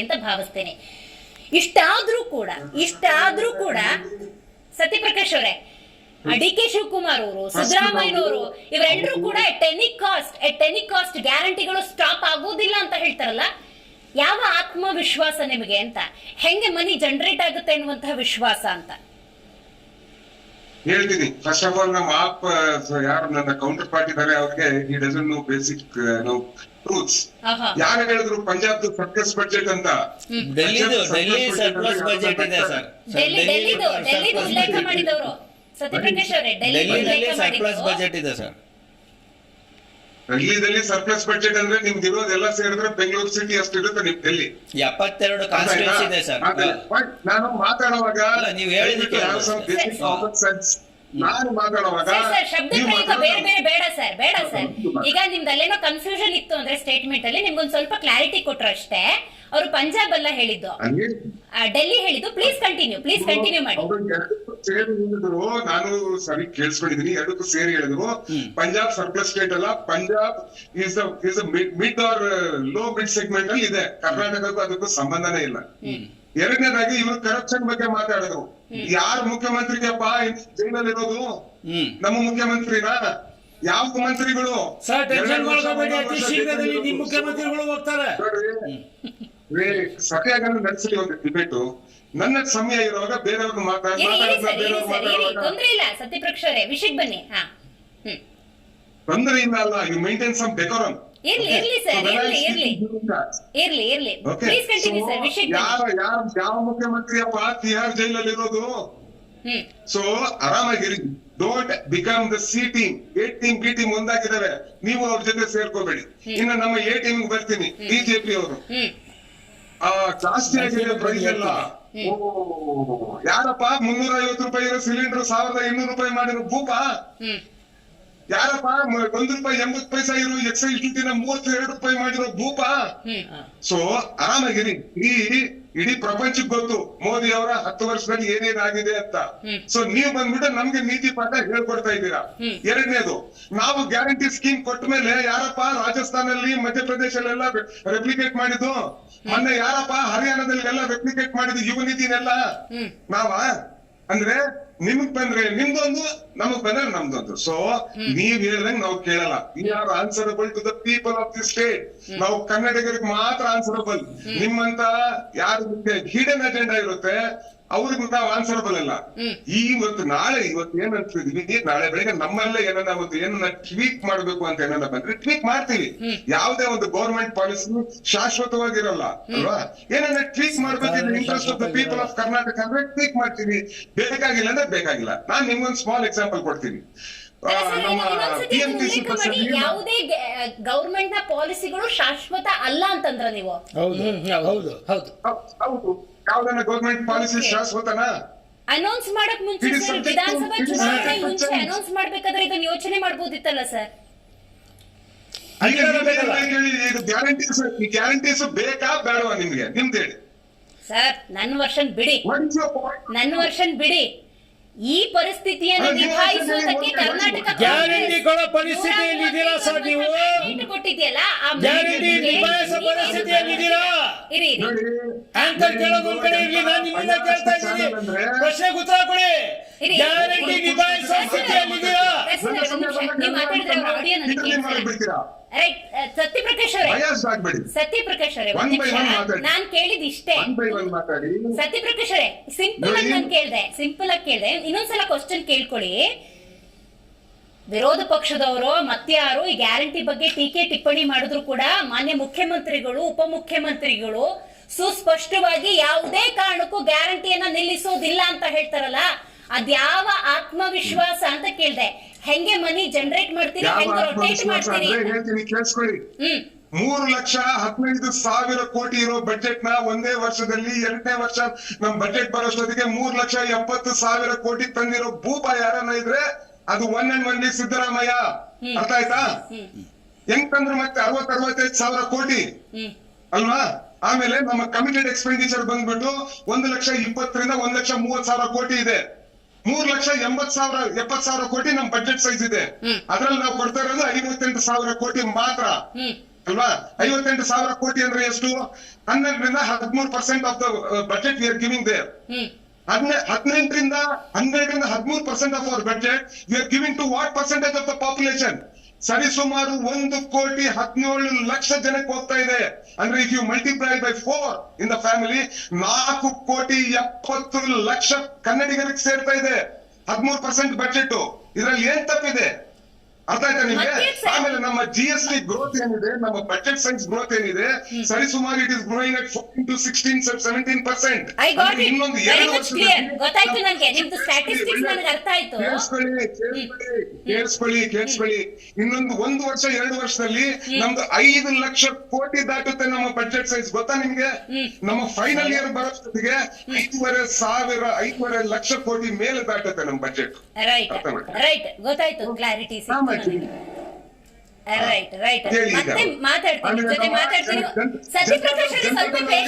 ಅಂತ ಭಾವಿಸ್ತೇನೆ. ಇಷ್ಟಾದ್ರೂ ಕೂಡ ಸತ್ಯಪ್ರಕಾಶ್ ಅವರೇ, ಡಿ ಕೆ ಶಿವಕುಮಾರ್ ಅವರು, ಸಿದ್ದರಾಮಯ್ಯನವರು ಇವರೆಲ್ಲರೂ ಕೂಡ ಎಟ್ ಕಾಸ್ಟ್ ಗ್ಯಾರಂಟಿಗಳು ಸ್ಟಾಪ್ ಆಗೋದಿಲ್ಲ ಅಂತ ಹೇಳ್ತಾರಲ್ಲ, ಯಾವ ಆತ್ಮವಿಶ್ವಾಸ ನಿಮಗೆ ಅಂತ? ಹೆಂಗೆ ಮನಿ ಜನರೇಟ್ ಆಗುತ್ತೆ ಅನ್ನುವಂತಹ ವಿಶ್ವಾಸ ಅಂತ ಹೇಳ್ತೀನಿ. ಫಸ್ಟ್ ಆಫ್ ಆಲ್ ನಮ್ಮ ಆಪ್ ಯಾರು ನನ್ನ ಕೌಂಟರ್ ಪಾರ್ಟಿ ಇದಾರೆ ಅವ್ರಿಗೆ ಈ ಡಸಂಟ್ ನೋ ಬೇಸಿಕ್ ಟ್ರೂತ್ಸ್. ಯಾರು ಹೇಳಿದ್ರು ಪಂಜಾಬ್ ಸರ್ಪ್ಲಸ್ ಬಜೆಟ್ ಅಂತ? ಡೆಲ್ಲಿ ಸರ್ಪ್ಲಸ್ ಬಜೆಟ್ ಇದೆ ಸರ್. ಡೆಲ್ಲಿದು ಉಲ್ಲೇಖ ಮಾಡಿದವರು ಸತ್ಯಪ್ರಕಾಶ್ ಅವರೇ, ಡೆಲ್ಲಿ ಸರ್ಪ್ಲಸ್ ಬಜೆಟ್ ಇದೆ ಸರ್. ಡೆಲ್ಲಿದಲ್ಲಿ ಸರ್ಪ್ಲಸ್ ಬಜೆಟ್ ಅಂದ್ರೆ ನಿಮ್ಗೆ ಇರೋದೆಲ್ಲ ಸೇರಿದ್ರೆ ಬೆಂಗಳೂರು ಸಿಟಿ ಅಷ್ಟು ಇರುತ್ತೆ. ನಿಮ್ ಡೆಲ್ಲಿ 72 ಕಾನ್ಸ್ಟಿಟ್ಯೂನ್ಸಿ ಇದೆ ಸರ್. ನಾನು ಮಾತಾಡುವಾಗ ನೀವು ಹೇಳಿದಕ್ಕೆ ನಾನು ಮಾತಾಡುವಾಗ ಶಬ್ದ ಪ್ರಯೋಗ ಬೇಡ ಸರ್. ಈಗ ನಿಮ್ದಲ್ಲೇನೋ ಕನ್ಫ್ಯೂಷನ್ ಇತ್ತು ಅಂದ್ರೆ ಸ್ಟೇಟ್ಮೆಂಟ್ ಅಲ್ಲಿ ನಿಮ್ಗೊಂದು ಸ್ವಲ್ಪ ಕ್ಲಾರಿಟಿ ಕೊಟ್ರು ಅಷ್ಟೇ. ಅವರು ಪಂಜಾಬ್ ಅಲ್ಲ ಹೇಳಿದ್ದು, ಡೆಲ್ಲಿ ಹೇಳಿದ್ದು. ಪ್ಲೀಸ್ ಕಂಟಿನ್ಯೂ ಮಾಡಿ. ಸೇರಿ ಹೇಳಿದ್ರು, ನಾನು ಸರಿ ಕೇಳಿಸ್ಕೊಂಡಿದೀನಿ. ಎರಡಕ್ಕೂ ಸೇರಿ ಹೇಳಿದ್ರು ಪಂಜಾಬ್ ಸರ್ಪ್ಲಸ್ ಸ್ಟೇಟ್ ಅಲ್ಲ, Punjab is mid or low mid segment ಅಲ್ಲಿ ಇದೆ. ಕರ್ನಾಟಕಕ್ಕೂ ಅದಕ್ಕೂ ಸಂಬಂಧನೇ ಇಲ್ಲ. ಎರಡನೇದಾಗಿ ಇವರು ಕರಪ್ಷನ್ ಬಗ್ಗೆ ಮಾತಾಡಿದ್ರು. ಯಾರು ಮುಖ್ಯಮಂತ್ರಿಗಪ್ಪ ಜೈಲಲ್ಲಿ ಇರೋದು? ನಮ್ಮ ಮುಖ್ಯಮಂತ್ರಿನಾ? ಯಾವ ಮಂತ್ರಿಗಳು? ಮುಖ್ಯಮಂತ್ರಿಗಳು ಹೋಗ್ತಾರೆ. ಸರಿಯಾಗಿ ನಡೆಸಲಿ ಒಂದು ಡಿಬೇಟು. ನನ್ನ ಸಮಯ ಇರುವಾಗ ಬೇರೆಯವ್ರನ್ನ ತೊಂದ್ರೆ ಇಲ್ಲ. ಸತ್ಯಪ್ರಕಾಶ್ ಅವರೇ, ವಿಷಯಕ್ಕೆ ಬನ್ನಿ. ತೊಂದರೆ ಇಲ್ಲ ಅಲ್ಲ, ಯು ಮೇಂಟೈನ್ ಸಮ್ ಡೆಕೋರಮ್. ಯಾವ ಮುಖ್ಯಮಂತ್ರಿಯಪ್ಪ ತಿಹಾರ್ ಜೈಲಲ್ಲಿ ಇರೋದು? ಸೊ ಆರಾಮಾಗಿರಿ. Don't become the C team. A team B team ಒಂದಾಗಿದ್ದಾವೆ. ನೀವು ಅವ್ರ ಜೊತೆ ಸೇರ್ಕೋಬೇಡಿ. ಇನ್ನು ನಮ್ಮ ಎ ಟೀಮ್ ಬರ್ತೀನಿ. ಬಿಜೆಪಿ ಅವರು ಜಾಸ್ತಿ ಆಗಿದೆ ಪ್ರೈಸ್ ಎಲ್ಲ. ಯಾರಪ್ಪ 350 ರೂಪಾಯಿ ಇರೋ ಸಿಲಿಂಡರ್ 1200 ರೂಪಾಯಿ ಮಾಡಿರೋ ಭೂಪ? ಯಾರಪ್ಪ ₹1.80 ಇರೋ ಎಕ್ಸೈಸ್ ಡ್ಯೂಟಿನ 32 ರೂಪಾಯಿ ಮಾಡಿರೋ ಭೂಪ? ಸೊ ಆರಾಮಾಗಿರಿ. ಇಡೀ ಪ್ರಪಂಚಕ್ಕೆ ಗೊತ್ತು ಮೋದಿ ಅವರ 10 ವರ್ಷದಲ್ಲಿ ಏನೇನಾಗಿದೆ ಅಂತ. ಸೊ ನೀವು ಬಂದ್ಬಿಟ್ಟು ನಮ್ಗೆ ನೀತಿ ಪಾಠ ಹೇಳ್ಕೊಡ್ತಾ ಇದ್ದೀರಾ. ಎರಡನೇದು, ನಾವು ಗ್ಯಾರಂಟಿ ಸ್ಕೀಮ್ ಕೊಟ್ಟ ಮೇಲೆ ಯಾರಪ್ಪ ರಾಜಸ್ಥಾನಲ್ಲಿ ಮಧ್ಯಪ್ರದೇಶಲ್ಲೆಲ್ಲ ರೆಪ್ಲಿಕೇಟ್ ಮಾಡಿದ್ದು? ಮೊನ್ನೆ ಯಾರಪ್ಪ ಹರಿಯಾಣದಲ್ಲಿ ಎಲ್ಲ ರೆಪ್ಲಿಕೇಟ್ ಮಾಡಿದ್ದು ಯುವನಿಧಿನೆಲ್ಲ? ನಾವ ಅಂದ್ರೆ ನಿಮಗ್ ಬಂದ್ರೆ ನಿಮ್ದೊಂದು, ನಮಗ್ ಬಂದ್ರೆ ನಮ್ದೊಂದು. ಸೊ ನೀವ್ ಹೇಳ್ದಂಗ್ ನಾವು ಕೇಳಲ್ಲ. We are answerable to the people of the state. ನಾವು ಕನ್ನಡಿಗರಿಗೆ ಮಾತ್ರ ಆನ್ಸರಬಲ್. ನಿಮ್ಮಂತ ಯಾರು ಹಿಡನ್ ಅಜೆಂಡಾ ಇರುತ್ತೆ ಅವ್ರಿಗೆ ನಾವು ಆನ್ಸರಬಲ್ ಅಲ್ಲ. ಇವತ್ತು ಏನಂತಿದೀವಿ, ನಾಳೆ ಬೆಳಿಗ್ಗೆ ನಮ್ಮಲ್ಲೇ ಏನನ್ನ ಟ್ವೀಕ್ ಮಾಡ್ಬೇಕು ಅಂತ ಏನನ್ನ ಬಂದ್ರೆ ಟ್ವೀಕ್ ಮಾಡ್ತೀವಿ. ಯಾವುದೇ ಒಂದು ಗೌರ್ಮೆಂಟ್ ಪಾಲಿಸಿ ಶಾಶ್ವತವಾಗಿರಲ್ಲ ಅಲ್ವಾ? ಏನನ್ನ ಟ್ವೀಕ್ ಮಾಡ್ಬೇಕಿದ್ರೆ interest of the people of Karnataka ಅಂದ್ರೆ ಟ್ವೀಕ್ ಮಾಡ್ತೀವಿ. ಬೇಕಾಗಿಲ್ಲ ಅಂದ್ರೆ ಬೇಕಾಗಿಲ್ಲ. ನಾನ್ ನಿಮ್ಗೊಂದು ಸ್ಮಾಲ್ ಎಕ್ಸಾಂಪಲ್ ಕೊಡ್ತೀನಿ. ಯಾವುದೇ ಗವರ್ಮೆಂಟ್ ನ ಪಾಲಿಸಿಗಳು ಶಾಶ್ವತ ಅಲ್ಲ ಅಂತಂದ್ರ ನೀವು? ಹೌದು. ಯಾವ್ದನ್ನ ಗವರ್ಮೆಂಟ್ ಪಾಲಿಸಿ ಶಾಶ್ವತನ? ಅನೌನ್ಸ್ ಮಾಡಕ್ ಮುಂಚೆ ವಿಧಾನಸಭಾ ಚುನಾವಣೆ ಮುಂಚೆ ಅನೌನ್ಸ್ ಮಾಡ್ಬೇಕಾದ್ರೆ ಇದನ್ನ ಯೋಚನೆ ಮಾಡ್ಬೋದಿತ್ತಲ್ಲ ಸರ್? ಗ್ಯಾರಂಟೀಸ್ ಬೇಕಾ ಬೇಡವಾ ನಿಮ್ಗೆ? ನಿಮ್ದು ಹೇಳಿ ಸರ್. ನನ್ನ ವರ್ಷನ್ ಬಿಡಿ. ಈ ಪರಿಸ್ಥಿತಿಯನ್ನು ನಿಭಾಯಿಸುವುದಕ್ಕೆ ಕರ್ನಾಟಕ ಗ್ಯಾರಂಟಿಗಳ ಪರಿಸ್ಥಿತಿಯಲ್ಲಿ ಇದ್ದೀರಾ ಸರ್? ನೀವು ಕೊಟ್ಟಿದ್ಯಲ್ಲ, ಗ್ಯಾರಂಟಿ ನಿಭಾಯಿಸೋ ಪರಿಸ್ಥಿತಿಯಲ್ಲಿ ಇದ್ದೀರಾ? ಆಂಕರ್ ಕೇಳೋದು ಒಂದ್ ಕಡೆ ಇರ್ಲಿ, ನಾನು ನಿಮ್ಮಿಂದ ಕೇಳ್ತಾ ಇದ್ದೀನಿ, ಪ್ರಶ್ನೆಗೆ ಉತ್ತರ ಕೊಡಿ. ಗ್ಯಾರಂಟಿ ನಿಭಾಯಿಸೋ ಸ್ಥಿತಿಯಲ್ಲಿ ಇದ್ದೀರಾ? ಸತ್ಯಪ್ರಕಾಶ್ ಅವರೇ, ನಾನ್ ಕೇಳಿದ್ ಇಷ್ಟೇ. ಸತ್ಯಪ್ರಕಾಶ್ ಅವರೇ, ಸಿಂಪಲ್ ಆಗಿ ಕೇಳ್ದೆ. ಇನ್ನೊಂದ್ಸಲ ಕ್ವಶನ್ ಕೇಳ್ಕೊಳ್ಳಿ. ವಿರೋಧ ಪಕ್ಷದವರು ಮತ್ಯಾರು ಈ ಗ್ಯಾರಂಟಿ ಬಗ್ಗೆ ಟೀಕೆ ಟಿಪ್ಪಣಿ ಮಾಡಿದ್ರು ಕೂಡ ಮಾನ್ಯ ಮುಖ್ಯಮಂತ್ರಿಗಳು, ಉಪಮುಖ್ಯಮಂತ್ರಿಗಳು ಸುಸ್ಪಷ್ಟವಾಗಿ ಯಾವುದೇ ಕಾರಣಕ್ಕೂ ಗ್ಯಾರಂಟಿಯನ್ನ ನಿಲ್ಲಿಸೋದಿಲ್ಲ ಅಂತ ಹೇಳ್ತಾರಲ್ಲ, ಅದ್ಯಾವ ಆತ್ಮವಿಶ್ವಾಸ ಅಂತ ಕೇಳ್ದೆ. ಹೆಂಗೆ ಮನಿ ಜನರೇಟ್ ಮಾಡ್ತೀರಿ, ಹೆಂಗೆ ರೊಟೇಟ್ ಮಾಡ್ತೀರಿ? ಹೇಳ್ತೀನಿ ಕೇಳಿಸ್ಕೊಳ್ಳಿ. 3,15,000 ಕೋಟಿ ಇರೋ ಬಜೆಟ್ ನ ಒಂದೇ ವರ್ಷದಲ್ಲಿ, ಎರಡನೇ ವರ್ಷ ನಮ್ ಬಜೆಟ್ ಬರೋಷ್ಟೊತ್ತಿಗೆ 3,70,000 ಕೋಟಿ ತಂದಿರೋ ಭೂಪ ಯಾರನ್ನ ಇದ್ರೆ ಅದು ಒನ್ ಅಂಡ್ ಒನ್ಲಿ ಸಿದ್ದರಾಮಯ್ಯ. ಅರ್ಥ ಆಯ್ತಾ? ಹೆಂಗ್ ತಂದ್ರು ಮತ್ತೆ 60,65,000 ಕೋಟಿ ಅಲ್ವಾ? ಆಮೇಲೆ ನಮ್ಮ ಕಮಿಟೆಡ್ ಎಕ್ಸ್ಪೆಂಡಿಚರ್ ಬಂದ್ಬಿಟ್ಟು 1,20,000 ರಿಂದ 1,30,000 ಕೋಟಿ ಇದೆ. 3,70,000 ಕೋಟಿ ನಮ್ ಬಜೆಟ್ ಸೈಜ್ ಇದೆ. ಅದ್ರಲ್ಲಿ ನಾವು ಕೊಡ್ತಾ ಇರೋದು 58,000 ಕೋಟಿ ಮಾತ್ರ. ಅಲ್ವಾ? 58,000 ಕೋಟಿ ಅಂದ್ರೆ ಎಷ್ಟು? 12ರಿಂದ 13% of the budget we are giving there. 12ರಿಂದ 13% of our budget we are giving to what percentage of the population? ಸರಿಸುಮಾರು 1,17,00,000 ಜನಕ್ಕೆ ಹೋಗ್ತಾ ಇದೆ. ಅಂದ್ರೆ if you multiply by 4 in the family, 4,70,00,000 ಕನ್ನಡಿಗರಿಗೆ ಸೇರ್ತಾ ಇದೆ 13% ಬಜೆಟ್. ಇದ್ರಲ್ಲಿ ಏನ್ ತಪ್ಪಿದೆ? ಅರ್ಥ ಆಯ್ತಾ ನಿಮ್ಗೆ? ಮತ್ತೆ ಸರ್- ಆಮೇಲೆ ನಮ್ಮ GST ಗ್ರೋತ್ ಏನಿದೆ, ನಮ್ಮ ಬಜೆಟ್ ಸೈನ್ಸ್ ಗ್ರೋತ್ ಏನಿದೆ, ಸರಿಸುಮಾರು it is growing at 14 to 16, 17%. I got ಅಂದ್ರೆ ಇಟ್ ಇನ್ನೊಂದು ವೆರಿ 2 ಮಚ್ ಕ್ಲಿಯರ್. ವರ್ಷದಲ್ಲಿ ಗೊತ್ತಾಯ್ತು ನನಗೆ, ನಿಮ್ದು ಸ್ಟ್ಯಾಟಿಸ್ಟಿಕ್ಸ್ ನನಗೆ ಅರ್ಥ ಆಯ್ತು. ಕೇಳಿಸ್ಕೊಳ್ಳಿ. ಇನ್ನೊಂದು 1 ವರ್ಷ 2 ವರ್ಷದಲ್ಲಿ ನಮ್ದು 5 ಲಕ್ಷ ಕೋಟಿ ದಾಟುತ್ತೆ ನಮ್ಮ ಬಜೆಟ್ ಸೈನ್ಸ್. ಗೊತ್ತಾ ನಿಮ್ಗೆ? ನಮ್ಮ ಫೈನಲ್ ಇಯರ್ ಬರೋಷ್ಟೊತ್ತಿಗೆ 5,500 ಲಕ್ಷ ಕೋಟಿ ಮೇಲೆ ದಾಟುತ್ತೆ ನಮ್ಮ ಬಜೆಟ್. ರೈಟ್ ಅರ್ಥ ಮಾಡ್ಕೊ. ರೈಟ್, ಗೊತ್ತಾಯ್ತು, ಕ್ಲಾರಿಟಿ ಸಿಕ್ತು ನನಗೆ. ರೈಟ್ ಹೇಳಿ ಈಗ. ಮತ್ತೆ ಮಾತಾಡ್ತೀನಿ, ಆಮೇಲೆ ಜೊತೆ ನಮ್ಮ ಮಾತಾಡ್ತೀನಿ. ಜನ- ಸತ್ಯಪ್ರಕಾಶ್ ಅವರೇ, ಸ್ವಲ್ಪ ಜನತೆಗೆ ಪೇಷನ್ಸ್